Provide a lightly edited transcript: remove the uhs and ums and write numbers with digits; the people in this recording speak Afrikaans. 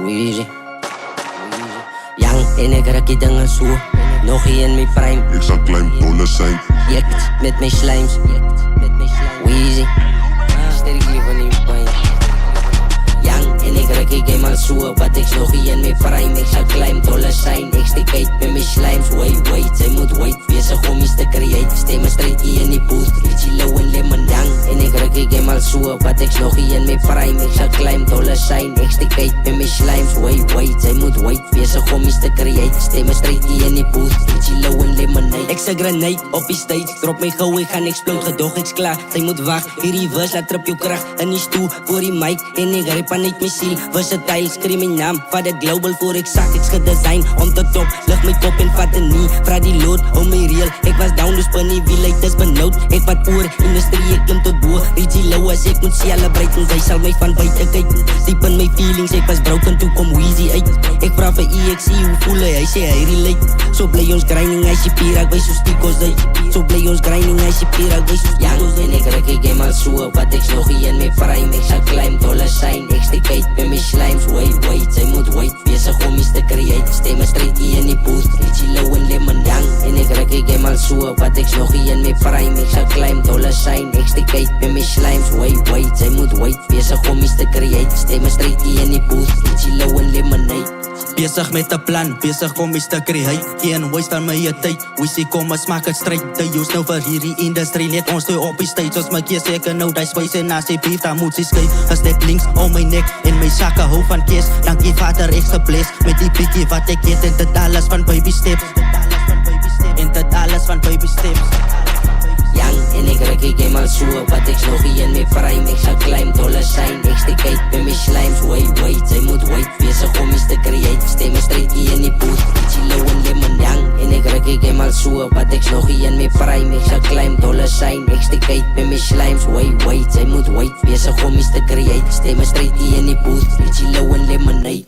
Weezy. Young en ek raak die dinge so. Nog hier in my prime. Ek sal klein dolle zijn. Jekt met my slimes. Weezy. Sterk lief van die pijn. Young en ek raak die game al so. Wat ek's nog hier in my prime. Ek sal klein dolle zijn. Ek steek uit met my slimes. Wait, sy moet wait. Weesig om iets te create. Stemme strijd hier in die booth. Richie low en lemon. Young en ek raak die game al so. Wat ek's nog hier in my prime. Ek sal klein dolle zijn. Ek steek uit met my slimes. Wait, sy moet wait. Weesig om iets te create. Stemme strijd hier in die booth. Richie low en lemonade. Ek's a grenade op die stage. Drop my gauw, ek gaan explode. Gedog ek's klaar. Sy moet wacht. Hierdie verse laat trip jou kracht in die stoel. Voor die mic en ek rip aan uit my siel. Versatile, skreeu my naam. Vat het global voor ek sak. Ek's gedesign om te top. Lig my kop en vat een nie. Vraag die load om my reel. Ek was down, dus bin die wiel uit is benoud. Ek wat oor, industrie, ek klim tot boe. Richie low as ek moet celebrate. En sy sal my van buiten kyk. Diep in my feelings, ek was broken, toe kom Weezy uit. Ek vraag vir EXE, hoe voel hy sê hy relate. So bly ons grinding, hy sê pier, ek wees so stikos uit. So bly ons grinding, hy sê pier, ek wees so stikos uit. En ek raak ek game al so, wat ek's nog hier in my prime. Ek sal climb, dolle zijn, ek steek uit met my slimes. Wait, sy moet wait, weesig om iets te create. Stemme strijd hier in die booth, Richie low en lemon young. En ek raak ek game al so, wat ek's nog hier in my prime. Ek sal climb, dolle zijn, ek steek uit met my slimes. Wait, sy moet wait, weesig om iets te create. Stemme strijd hier in die booth, Richie low en lemonade. Bezig met 'n plan, bezig om iets te create. Geen waste aan my tyd. Weezy kom ons maak het stryd. Te use nou vir hierdie industrie. Let ons toe op die stage. Ons my keer seker nou die space en as hy beef, dan moet sy skei. As net links om my nek en my sakke hou van kies. Dankie vader, ek se bless. Met die pikkie wat ek eet en dit alles van baby steps. En dit alles van baby steps. Young en ek raak ek game al so, wat ek's nog hier in my prime. Ek sal climb, dolle zijn, ek steek uit met my slimes. Wait, sy moet wait, weesig om iets te create. Stemme strijd hier in die booth, Richie low en lemon young. En ek raak ek game al so, wat ek's nog hier in my prime. Ek sal climb, dolle zijn, ek steek uit met my slimes. Wait, sy moet wait, weesig om iets te create. Stemme strijd hier in die booth, Richie low en lemonade.